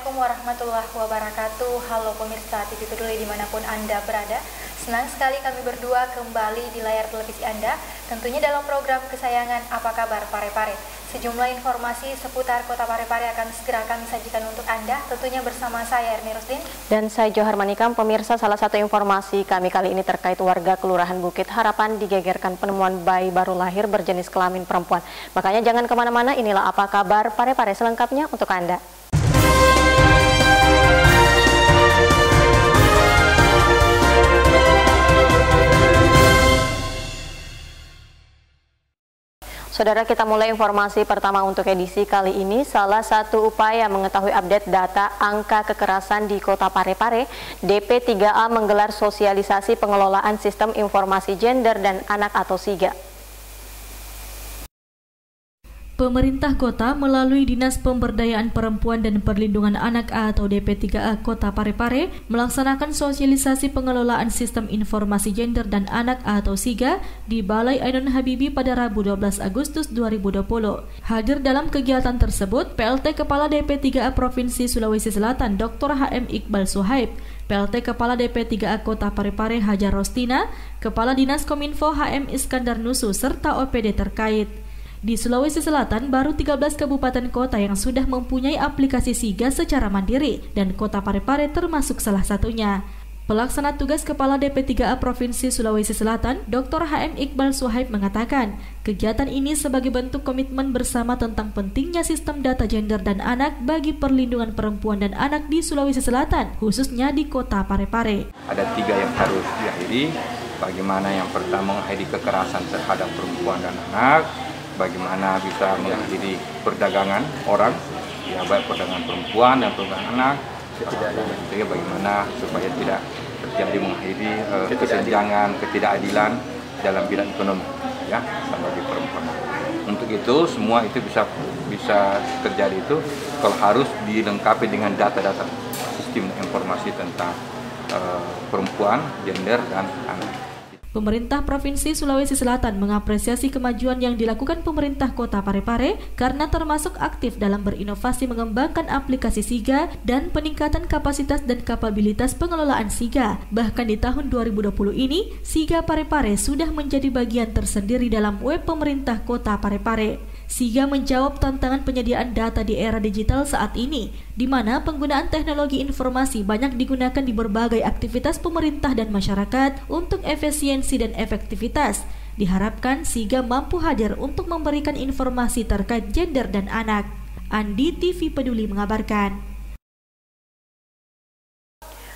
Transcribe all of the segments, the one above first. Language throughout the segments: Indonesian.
Assalamualaikum warahmatullahi wabarakatuh. Halo pemirsa TV Peduli dimanapun Anda berada. Senang sekali kami berdua kembali di layar televisi Anda, tentunya dalam program kesayangan Apa Kabar Parepare. Sejumlah informasi seputar Kota Parepare akan segera kami sajikan untuk Anda, tentunya bersama saya Erni Rusdin dan saya Johar Manikam. Pemirsa, salah satu informasi kami kali ini terkait warga Kelurahan Bukit Harapan digegerkan penemuan bayi baru lahir berjenis kelamin perempuan. Makanya jangan kemana-mana, inilah Apa Kabar Parepare selengkapnya untuk Anda. Saudara, kita mulai informasi pertama untuk edisi kali ini. Salah satu upaya mengetahui update data angka kekerasan di Kota Parepare, DP3A menggelar sosialisasi pengelolaan sistem informasi gender dan anak atau SIGA. Pemerintah Kota melalui Dinas Pemberdayaan Perempuan dan Perlindungan Anak atau DP3A Kota Parepare melaksanakan sosialisasi pengelolaan sistem informasi gender dan anak atau SIGA di Balai Ainun Habibie pada Rabu 12 Agustus 2020. Hadir dalam kegiatan tersebut PLT Kepala DP3A Provinsi Sulawesi Selatan Dr. HM Iqbal Suhaib, PLT Kepala DP3A Kota Parepare Hajar Rostina, Kepala Dinas Kominfo HM Iskandar Nusu, serta OPD terkait. Di Sulawesi Selatan, baru 13 kabupaten kota yang sudah mempunyai aplikasi SIGA secara mandiri, dan Kota Parepare termasuk salah satunya. Pelaksana tugas Kepala DP3A Provinsi Sulawesi Selatan, Dr. HM Iqbal Suhaib mengatakan, kegiatan ini sebagai bentuk komitmen bersama tentang pentingnya sistem data gender dan anak bagi perlindungan perempuan dan anak di Sulawesi Selatan, khususnya di Kota Parepare. Ada 3 yang harus diakhiri, bagaimana yang pertama mengakhiri kekerasan terhadap perempuan dan anak, bagaimana bisa mengakhiri perdagangan orang, ya baik perdagangan perempuan dan perdagangan anak, dan ketiga bagaimana supaya tidak terjadi mengakhiri kesenjangan, ketidakadilan dalam bidang ekonomi, ya bagi perempuan. Untuk itu semua itu bisa terjadi itu kalau harus dilengkapi dengan data-data sistem informasi tentang perempuan, gender dan anak. Pemerintah Provinsi Sulawesi Selatan mengapresiasi kemajuan yang dilakukan pemerintah Kota Parepare karena termasuk aktif dalam berinovasi mengembangkan aplikasi SIGA dan peningkatan kapasitas dan kapabilitas pengelolaan SIGA. Bahkan di tahun 2020 ini, SIGA Parepare sudah menjadi bagian tersendiri dalam web pemerintah Kota Parepare. SIGA menjawab tantangan penyediaan data di era digital saat ini, di mana penggunaan teknologi informasi banyak digunakan di berbagai aktivitas pemerintah dan masyarakat untuk efisiensi dan efektivitas. Diharapkan SIGA mampu hadir untuk memberikan informasi terkait gender dan anak. Andi TV Peduli mengabarkan.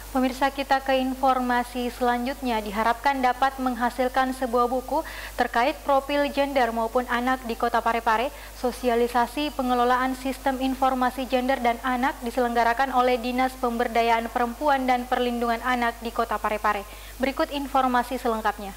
Pemirsa, kita ke informasi selanjutnya. Diharapkan dapat menghasilkan sebuah buku terkait profil gender maupun anak di Kota Parepare. Sosialisasi pengelolaan sistem informasi gender dan anak diselenggarakan oleh Dinas Pemberdayaan Perempuan dan Perlindungan Anak di Kota Parepare. Berikut informasi selengkapnya.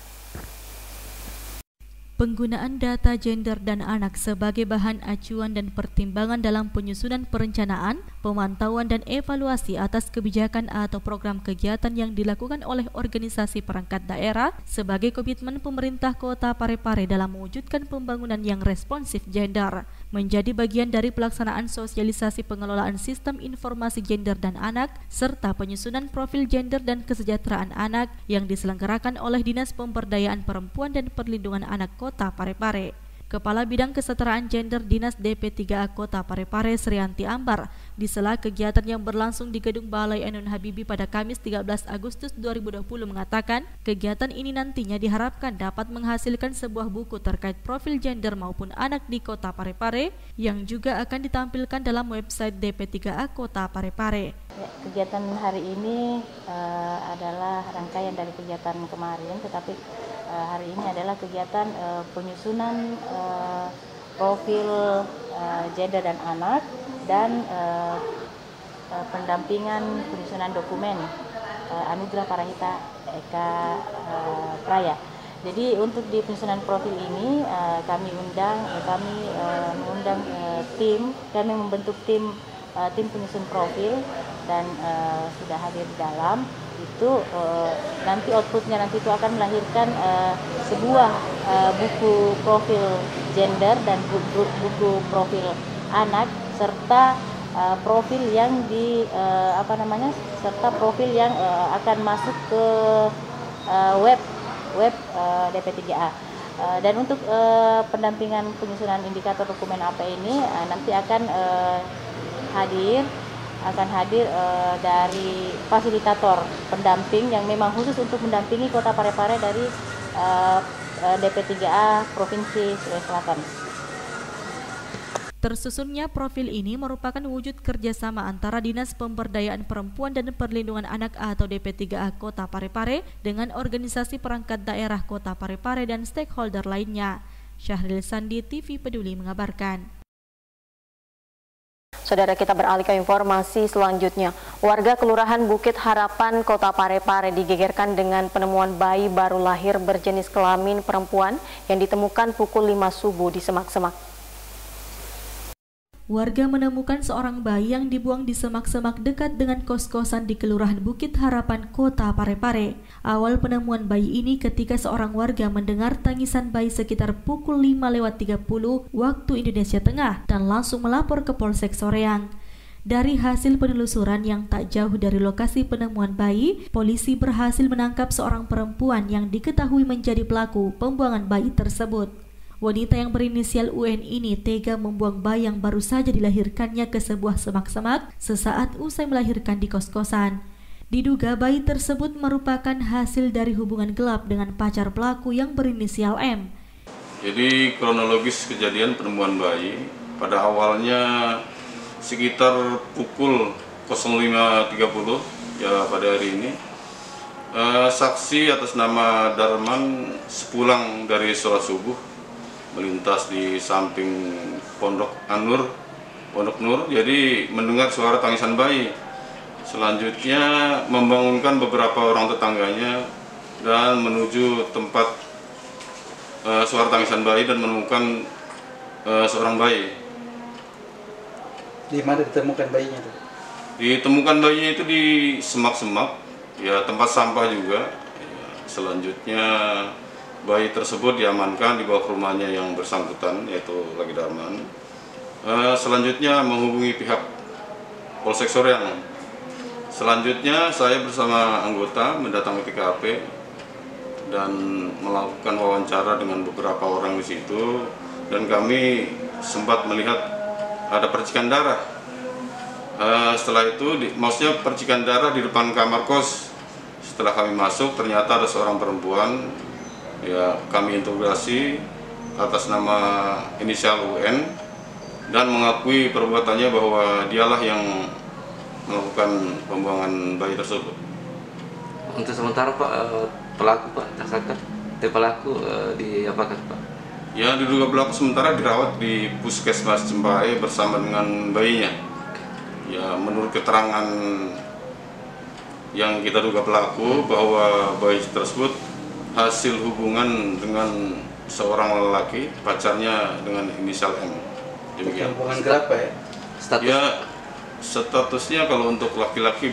Penggunaan data gender dan anak sebagai bahan acuan dan pertimbangan dalam penyusunan perencanaan, pemantauan dan evaluasi atas kebijakan atau program kegiatan yang dilakukan oleh organisasi perangkat daerah sebagai komitmen pemerintah Kota Parepare dalam mewujudkan pembangunan yang responsif gender. Menjadi bagian dari pelaksanaan sosialisasi pengelolaan sistem informasi gender dan anak serta penyusunan profil gender dan kesejahteraan anak yang diselenggarakan oleh Dinas Pemberdayaan Perempuan dan Perlindungan Anak Kota Parepare. Kepala Bidang Kesetaraan Gender Dinas DP3A Kota Parepare Srianti Ambar di sela kegiatan yang berlangsung di Gedung Balai Ainun Habibie pada Kamis 13 Agustus 2020 mengatakan kegiatan ini nantinya diharapkan dapat menghasilkan sebuah buku terkait profil gender maupun anak di Kota Parepare yang juga akan ditampilkan dalam website DP3A Kota Parepare. Ya, kegiatan hari ini adalah rangkaian dari kegiatan kemarin, tetapi hari ini adalah kegiatan penyusunan profil gender dan anak dan pendampingan penyusunan dokumen Anugerah Parahita Eka Praya. Jadi untuk di penyusunan profil ini kami mengundang tim, kami membentuk tim penyusun profil dan sudah hadir di dalam itu. Nanti outputnya nanti itu akan melahirkan sebuah buku profil gender dan buku profil anak serta profil yang serta profil yang akan masuk ke web DP3A. Dan untuk pendampingan penyusunan indikator dokumen AP ini nanti akan hadir dari fasilitator pendamping yang memang khusus untuk mendampingi Kota Parepare dari DP3A Provinsi Sulawesi Selatan. Tersusunnya profil ini merupakan wujud kerjasama antara Dinas Pemberdayaan Perempuan dan Perlindungan Anak atau DP3A Kota Parepare dengan organisasi perangkat daerah Kota Parepare dan stakeholder lainnya. Syahril Sandi, TV Peduli mengabarkan. Saudara, kita beralih ke informasi selanjutnya. Warga Kelurahan Bukit Harapan, Kota Parepare digegerkan dengan penemuan bayi baru lahir berjenis kelamin perempuan yang ditemukan pukul 5 subuh di semak-semak. Warga menemukan seorang bayi yang dibuang di semak-semak dekat dengan kos-kosan di Kelurahan Bukit Harapan, Kota Parepare. Awal penemuan bayi ini ketika seorang warga mendengar tangisan bayi sekitar pukul 5:30 waktu Indonesia Tengah dan langsung melapor ke Polsek Soreang. Dari hasil penelusuran yang tak jauh dari lokasi penemuan bayi, polisi berhasil menangkap seorang perempuan yang diketahui menjadi pelaku pembuangan bayi tersebut. Wanita yang berinisial UN ini tega membuang bayi yang baru saja dilahirkannya ke sebuah semak-semak sesaat usai melahirkan di kos-kosan. Diduga bayi tersebut merupakan hasil dari hubungan gelap dengan pacar pelaku yang berinisial M. Jadi kronologis kejadian penemuan bayi pada awalnya sekitar pukul 05.30 ya pada hari ini. Saksi atas nama Darman sepulang dari sholat subuh melintas di samping Pondok Nur, jadi mendengar suara tangisan bayi. Selanjutnya membangunkan beberapa orang tetangganya dan menuju tempat suara tangisan bayi dan menemukan seorang bayi. Di mana ditemukan bayinya tuh? Ditemukan bayinya itu di semak-semak, ya tempat sampah juga. Selanjutnya bayi tersebut diamankan dibawa ke rumahnya yang bersangkutan, yaitu Lagi Darman. Selanjutnya menghubungi pihak Polsek Soreang. Selanjutnya saya bersama anggota mendatangi TKP dan melakukan wawancara dengan beberapa orang di situ, dan kami sempat melihat ada percikan darah. Setelah itu, maksudnya percikan darah di depan kamar kos. Setelah kami masuk, ternyata ada seorang perempuan. Ya, kami interogasi atas nama inisial UN dan mengakui perbuatannya bahwa dialah yang melakukan pembuangan bayi tersebut. Untuk sementara Pak, pelaku Pak tersangka, pelaku diapakan Pak? Ya, diduga pelaku sementara dirawat di Puskesmas Cembae bersama dengan bayinya. Ya, menurut keterangan yang kita duga pelaku bahwa bayi tersebut hasil hubungan dengan seorang lelaki, pacarnya dengan inisial M. Demikian. Hubungan gelap ya? Statusnya kalau untuk laki-laki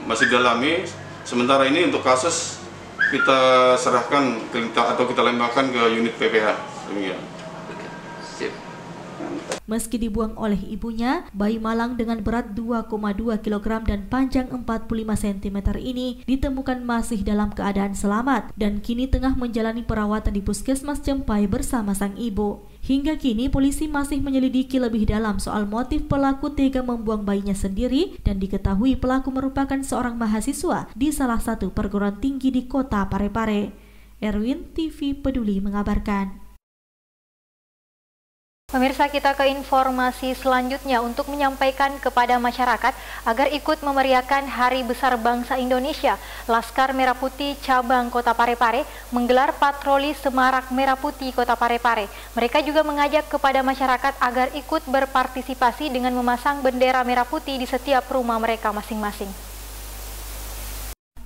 masih dalami. Sementara ini untuk kasus kita serahkan atau kita lembahkan ke unit PPH. Demikian. Sip. Meski dibuang oleh ibunya, bayi malang dengan berat 2,2 kg dan panjang 45 cm ini ditemukan masih dalam keadaan selamat dan kini tengah menjalani perawatan di Puskesmas Cempai bersama sang ibu. Hingga kini polisi masih menyelidiki lebih dalam soal motif pelaku tega membuang bayinya sendiri dan diketahui pelaku merupakan seorang mahasiswa di salah satu perguruan tinggi di Kota Parepare. Erwin, TV Peduli mengabarkan. Pemirsa, kita ke informasi selanjutnya untuk menyampaikan kepada masyarakat agar ikut memeriahkan Hari Besar Bangsa Indonesia. Laskar Merah Putih Cabang Kota Parepare menggelar patroli Semarak Merah Putih Kota Parepare. Mereka juga mengajak kepada masyarakat agar ikut berpartisipasi dengan memasang bendera merah putih di setiap rumah mereka masing-masing.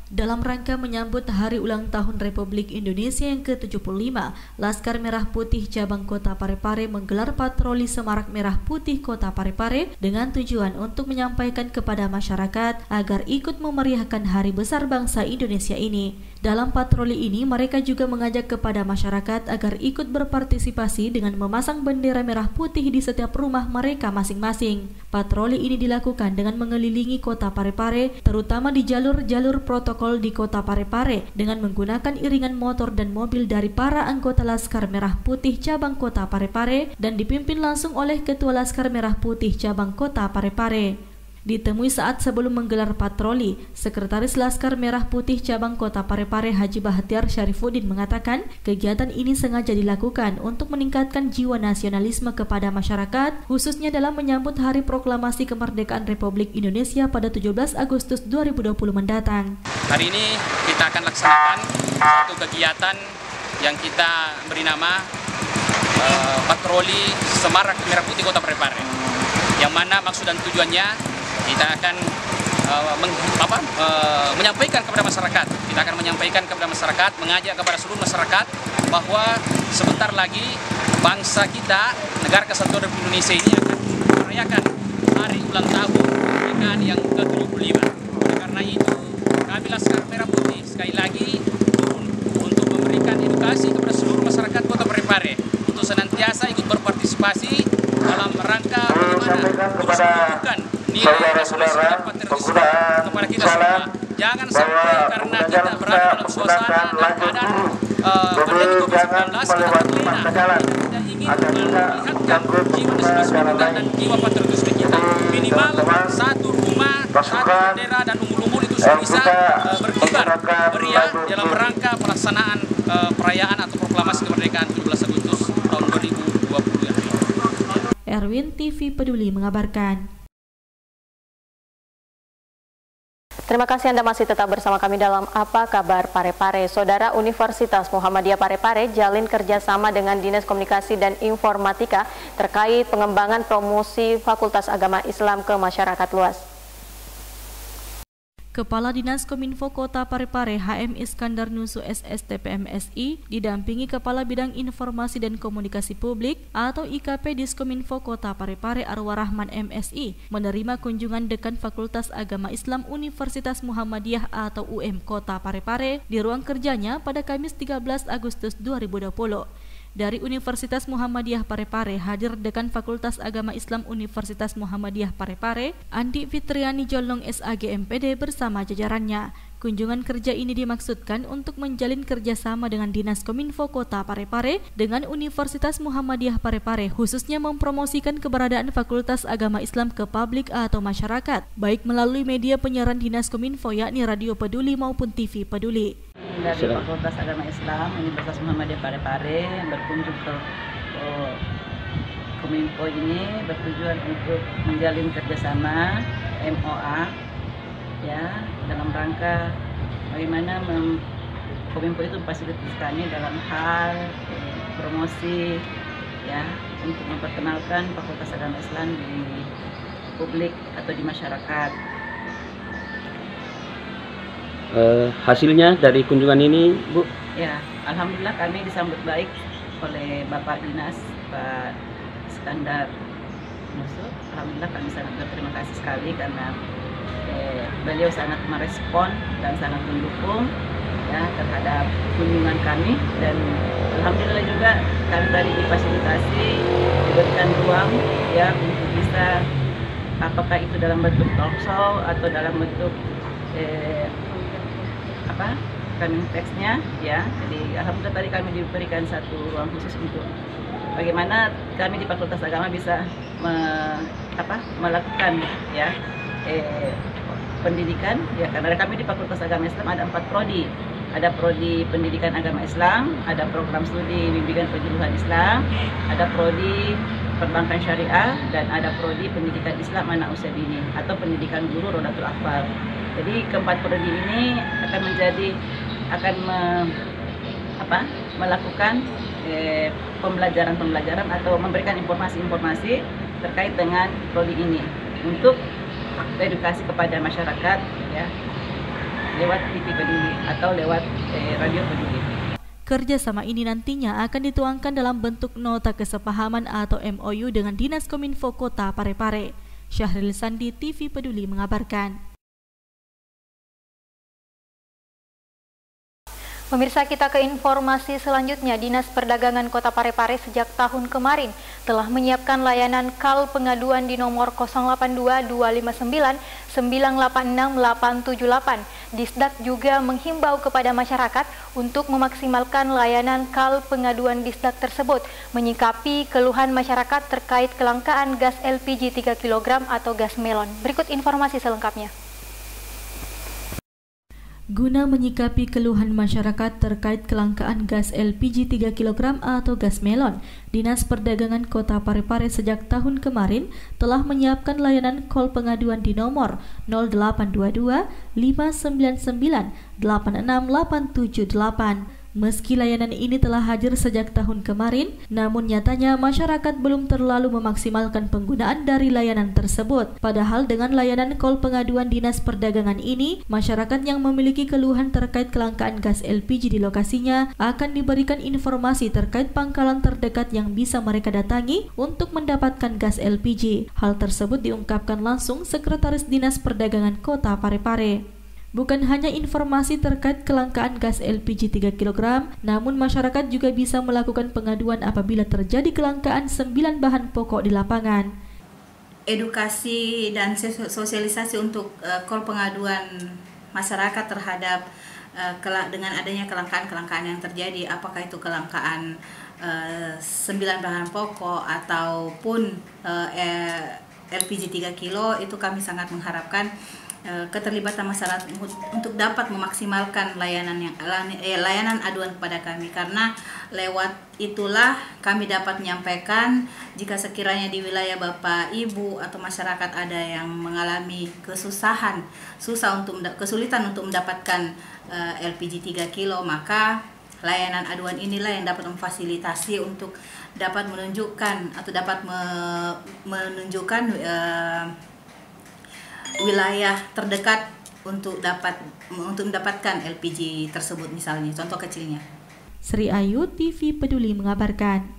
Dalam rangka menyambut Hari Ulang Tahun Republik Indonesia yang ke-75, Laskar Merah Putih Cabang Kota Parepare menggelar patroli Semarak Merah Putih Kota Parepare dengan tujuan untuk menyampaikan kepada masyarakat agar ikut memeriahkan Hari Besar Bangsa Indonesia ini. Dalam patroli ini, mereka juga mengajak kepada masyarakat agar ikut berpartisipasi dengan memasang bendera merah putih di setiap rumah mereka masing-masing. Patroli ini dilakukan dengan mengelilingi kota Parepare, terutama di jalur-jalur protokol di kota Parepare, dengan menggunakan iringan motor dan mobil dari para anggota Laskar Merah Putih cabang kota Parepare dan dipimpin langsung oleh Ketua Laskar Merah Putih cabang kota Parepare. Ditemui saat sebelum menggelar patroli, Sekretaris Laskar Merah Putih cabang kota Parepare Haji Bahtiar Syarifuddin mengatakan kegiatan ini sengaja dilakukan untuk meningkatkan jiwa nasionalisme kepada masyarakat, khususnya dalam menyambut Hari Proklamasi Kemerdekaan Republik Indonesia pada 17 Agustus 2020 mendatang. Hari ini kita akan laksanakan satu kegiatan yang kita beri nama patroli Semarak Merah Putih Kota Parepare, yang mana maksud dan tujuannya kita akan menyampaikan kepada masyarakat. Kita akan menyampaikan kepada masyarakat, mengajak kepada seluruh masyarakat bahwa sebentar lagi bangsa kita, Negara Kesatuan Republik Indonesia ini akan merayakan hari ulang tahun kemerdekaan yang ke-75. Karena itu, kami Laskar Merah Putih sekali lagi turun untuk memberikan edukasi kepada seluruh masyarakat Kota Parepare untuk senantiasa ikut berpartisipasi dalam rangka bagaimana terus menunjukkan nilai nasionalisme dan patriotisme kepada kita semua. Jangan sampai karena kita berada dalam suasana dan keadaan pandemi COVID-19 kita terlena. Kita tidak ingin melihatkan jiwa nasionalisme kita dan jiwa patriotisme kita. Minimal satu rumah, satu bendera dan umbul-umbul itu sudah bisa berkibar meriah dalam rangka pelaksanaan perayaan atau proklamasi kemerdekaan 17 Agustus tahun 2020. Erwin TV Peduli mengabarkan. Terima kasih Anda masih tetap bersama kami dalam Apa Kabar Parepare. Saudara, Universitas Muhammadiyah Parepare jalin kerjasama dengan Dinas Komunikasi dan Informatika terkait pengembangan promosi Fakultas Agama Islam ke masyarakat luas. Kepala Dinas Kominfo Kota Parepare HM Iskandar Nusu SSTPMSI didampingi Kepala Bidang Informasi dan Komunikasi Publik atau IKP Diskominfo Kota Parepare Arwah Rahman MSI menerima kunjungan Dekan Fakultas Agama Islam Universitas Muhammadiyah atau UM Kota Parepare di ruang kerjanya pada Kamis 13 Agustus 2020. Dari Universitas Muhammadiyah Parepare hadir Dekan Fakultas Agama Islam Universitas Muhammadiyah Parepare, Andi Fitriani Jolong SAG MPD bersama jajarannya. Kunjungan kerja ini dimaksudkan untuk menjalin kerjasama dengan Dinas Kominfo Kota Parepare dengan Universitas Muhammadiyah Parepare, khususnya mempromosikan keberadaan Fakultas Agama Islam ke publik atau masyarakat, baik melalui media penyiaran Dinas Kominfo yakni Radio Peduli maupun TV Peduli. Dari Fakultas Agama Islam Universitas Muhammadiyah Parepare berkunjung ke Kominfo ini bertujuan untuk menjalin kerjasama MOA ya dalam rangka bagaimana Kominfo itu memfasilitasi kami dalam hal promosi ya untuk memperkenalkan Fakultas Agama Islam di publik atau di masyarakat. Hasilnya dari kunjungan ini, Bu? Ya, alhamdulillah kami disambut baik oleh Bapak Dinas Pak Iskandar Nusu. Alhamdulillah kami sangat berterima kasih sekali karena beliau sangat merespon dan sangat mendukung ya terhadap kunjungan kami, dan alhamdulillah juga kami tadi difasilitasi diberikan ruang ya untuk bisa apakah itu dalam bentuk talkshow atau dalam bentuk coming text-nya ya. Jadi alhamdulillah tadi kami diberikan satu ruang khusus untuk bagaimana kami di Fakultas Agama bisa melakukan ya pendidikan ya, karena kami di Fakultas Agama Islam ada 4 prodi. Ada prodi pendidikan agama Islam, ada program studi bimbingan penjuruhan Islam, ada prodi perbankan syariah, dan ada prodi pendidikan Islam anak usia dini atau pendidikan guru Rodatul Akbar. Jadi keempat prodi ini akan melakukan pembelajaran atau memberikan informasi-informasi terkait dengan prodi ini untuk edukasi kepada masyarakat ya lewat TV Peduli atau lewat Radio Peduli. Kerjasama ini nantinya akan dituangkan dalam bentuk nota kesepahaman atau MOU dengan Dinas Kominfo Kota Parepare. Syahril Sandi, TV Peduli mengabarkan. Pemirsa, kita ke informasi selanjutnya. Dinas Perdagangan Kota Parepare sejak tahun kemarin telah menyiapkan layanan KAL pengaduan di nomor 082 259 986 878. Disdak juga menghimbau kepada masyarakat untuk memaksimalkan layanan KAL pengaduan Disdak tersebut, menyikapi keluhan masyarakat terkait kelangkaan gas LPG 3 kg atau gas melon. Berikut informasi selengkapnya. Guna menyikapi keluhan masyarakat terkait kelangkaan gas LPG 3 kg atau gas melon, Dinas Perdagangan Kota Parepare sejak tahun kemarin telah menyiapkan layanan call pengaduan di nomor 0822 599 86878. Meski layanan ini telah hadir sejak tahun kemarin, namun nyatanya masyarakat belum terlalu memaksimalkan penggunaan dari layanan tersebut. Padahal dengan layanan call pengaduan Dinas Perdagangan ini, masyarakat yang memiliki keluhan terkait kelangkaan gas LPG di lokasinya akan diberikan informasi terkait pangkalan terdekat yang bisa mereka datangi untuk mendapatkan gas LPG. Hal tersebut diungkapkan langsung Sekretaris Dinas Perdagangan Kota Parepare. Bukan hanya informasi terkait kelangkaan gas LPG 3 kg, namun masyarakat juga bisa melakukan pengaduan apabila terjadi kelangkaan 9 bahan pokok di lapangan. Edukasi dan sosialisasi untuk call pengaduan masyarakat terhadap dengan adanya kelangkaan-kelangkaan yang terjadi, apakah itu kelangkaan 9 bahan pokok ataupun LPG 3 kilo, itu kami sangat mengharapkan keterlibatan masyarakat untuk dapat memaksimalkan layanan aduan kepada kami, karena lewat itulah kami dapat menyampaikan jika sekiranya di wilayah Bapak Ibu atau masyarakat ada yang mengalami kesulitan untuk mendapatkan LPG 3 kilo, maka layanan aduan inilah yang dapat memfasilitasi untuk dapat menunjukkan atau dapat menunjukkan wilayah terdekat untuk mendapatkan LPG tersebut, misalnya contoh kecilnya. Sri Ayu, TV Peduli mengabarkan.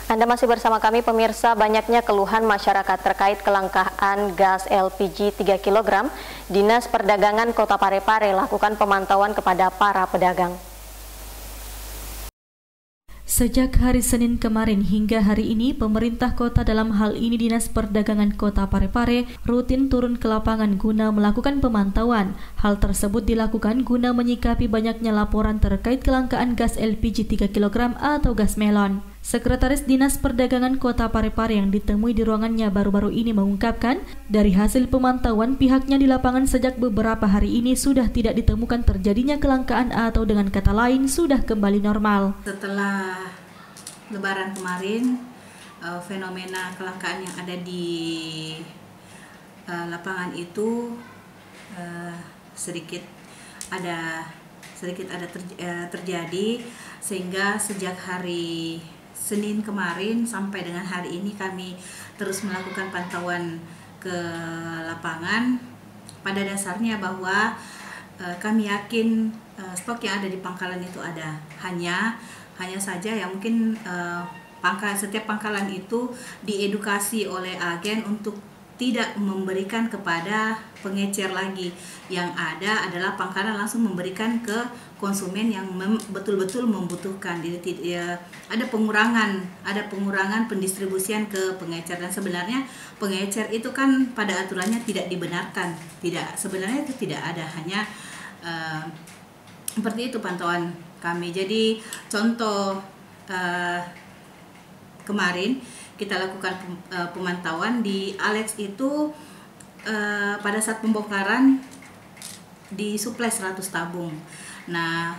Anda masih bersama kami pemirsa. Banyaknya keluhan masyarakat terkait kelangkaan gas LPG 3 kg. Dinas Perdagangan Kota Parepare lakukan pemantauan kepada para pedagang. Sejak hari Senin kemarin hingga hari ini, pemerintah kota dalam hal ini Dinas Perdagangan Kota Parepare rutin turun ke lapangan guna melakukan pemantauan. Hal tersebut dilakukan guna menyikapi banyaknya laporan terkait kelangkaan gas LPG 3 kg atau gas melon. Sekretaris Dinas Perdagangan Kota Parepare yang ditemui di ruangannya baru-baru ini mengungkapkan, dari hasil pemantauan pihaknya di lapangan sejak beberapa hari ini sudah tidak ditemukan terjadinya kelangkaan atau dengan kata lain sudah kembali normal. Setelah Lebaran kemarin, fenomena kelangkaan yang ada di lapangan itu sedikit ada terjadi, sehingga sejak hari Senin kemarin sampai dengan hari ini kami terus melakukan pantauan ke lapangan. Pada dasarnya bahwa kami yakin stok yang ada di pangkalan itu ada, hanya saja yang mungkin setiap pangkalan itu diedukasi oleh agen untuk tidak memberikan kepada pengecer lagi. Yang ada adalah pangkalan langsung memberikan ke konsumen yang betul-betul membutuhkan. Jadi ada pengurangan pendistribusian ke pengecer, dan sebenarnya pengecer itu kan pada aturannya tidak dibenarkan. Sebenarnya itu tidak ada, hanya seperti itu pantauan kami. Jadi contoh kemarin kita lakukan pemantauan di Alex itu pada saat pembongkaran disuplai 100 tabung. Nah,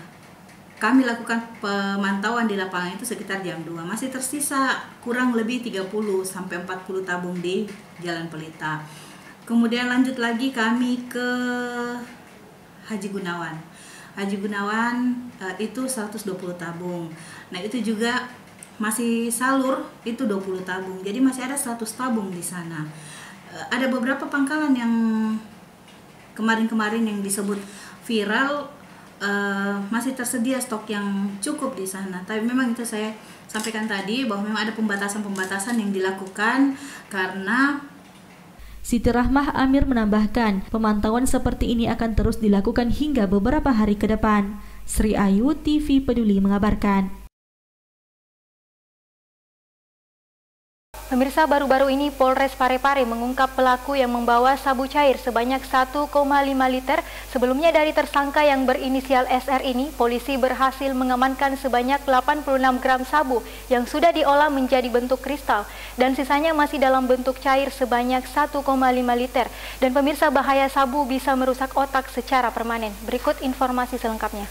kami lakukan pemantauan di lapangan itu sekitar jam 2. Masih tersisa kurang lebih 30 sampai 40 tabung di Jalan Pelita. Kemudian lanjut lagi kami ke Haji Gunawan. Haji Gunawan itu 120 tabung. Nah, itu juga masih salur itu 20 tabung. Jadi masih ada 100 tabung di sana. Ada beberapa pangkalan yang kemarin-kemarin yang disebut viral, masih tersedia stok yang cukup di sana. Tapi memang itu saya sampaikan tadi bahwa memang ada pembatasan-pembatasan yang dilakukan karena Siti Rahmah Amir menambahkan, pemantauan seperti ini akan terus dilakukan hingga beberapa hari ke depan. Sri Ayu, TV Peduli mengabarkan. Pemirsa, baru-baru ini Polres Parepare mengungkap pelaku yang membawa sabu cair sebanyak 1,5 liter. Sebelumnya dari tersangka yang berinisial SR ini, polisi berhasil mengamankan sebanyak 86 gram sabu yang sudah diolah menjadi bentuk kristal dan sisanya masih dalam bentuk cair sebanyak 1,5 liter. Dan pemirsa, bahaya sabu bisa merusak otak secara permanen. Berikut informasi selengkapnya.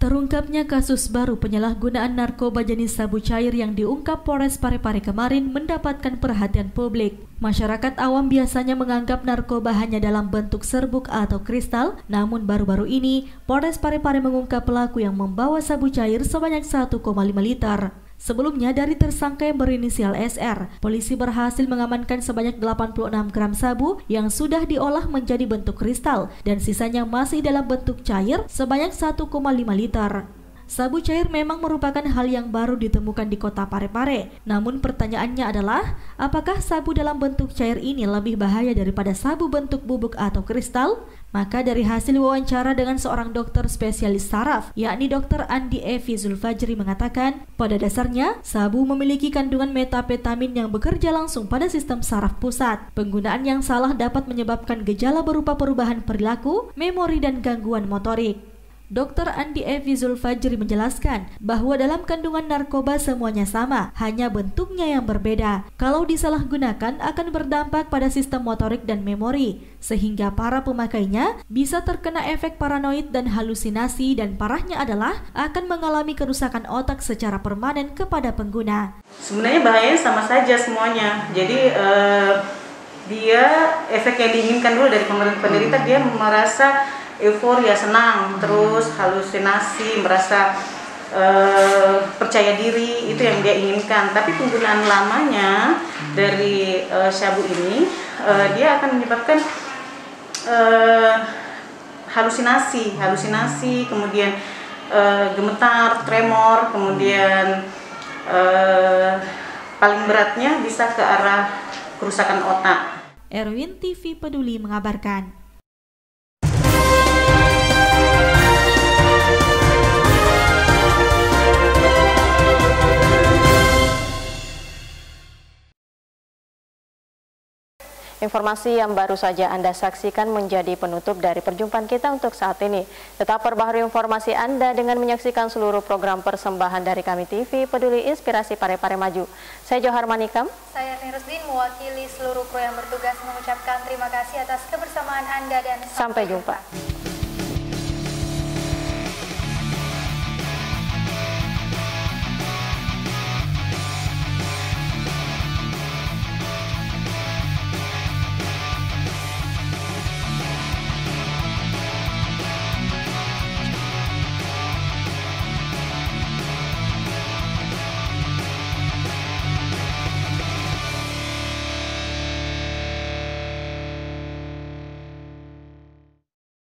Terungkapnya kasus baru penyalahgunaan narkoba jenis sabu cair yang diungkap Polres Parepare kemarin mendapatkan perhatian publik. Masyarakat awam biasanya menganggap narkoba hanya dalam bentuk serbuk atau kristal, namun baru-baru ini Polres Parepare mengungkap pelaku yang membawa sabu cair sebanyak 1,5 liter. Sebelumnya dari tersangka yang berinisial SR, polisi berhasil mengamankan sebanyak 86 gram sabu yang sudah diolah menjadi bentuk kristal dan sisanya masih dalam bentuk cair sebanyak 1,5 liter. Sabu cair memang merupakan hal yang baru ditemukan di kota Parepare. Namun pertanyaannya adalah, apakah sabu dalam bentuk cair ini lebih bahaya daripada sabu bentuk bubuk atau kristal? Maka dari hasil wawancara dengan seorang dokter spesialis saraf, yakni Dr. Andi Evi Zulfajri mengatakan, pada dasarnya sabu memiliki kandungan metapetamin yang bekerja langsung pada sistem saraf pusat. Penggunaan yang salah dapat menyebabkan gejala berupa perubahan perilaku, memori dan gangguan motorik. Dr. Andi Evi Zulfajri menjelaskan bahwa dalam kandungan narkoba semuanya sama, hanya bentuknya yang berbeda. Kalau disalahgunakan akan berdampak pada sistem motorik dan memori, sehingga para pemakainya bisa terkena efek paranoid dan halusinasi, dan parahnya adalah akan mengalami kerusakan otak secara permanen kepada pengguna. Sebenarnya bahayanya sama saja semuanya. Jadi dia efek yang diinginkan dulu dari penderita, dia merasa euforia, senang, terus halusinasi, merasa percaya diri, itu yang dia inginkan. Tapi penggunaan lamanya dari sabu ini, dia akan menyebabkan halusinasi, kemudian gemetar, tremor, kemudian paling beratnya bisa ke arah kerusakan otak. Erwin, TV Peduli mengabarkan. Informasi yang baru saja Anda saksikan menjadi penutup dari perjumpaan kita untuk saat ini. Tetap perbaharui informasi Anda dengan menyaksikan seluruh program persembahan dari kami TV Peduli Inspirasi Parepare Maju. Saya Johar Manikam. Saya Nirusdin, mewakili seluruh kru yang bertugas mengucapkan terima kasih atas kebersamaan Anda dan sampai jumpa.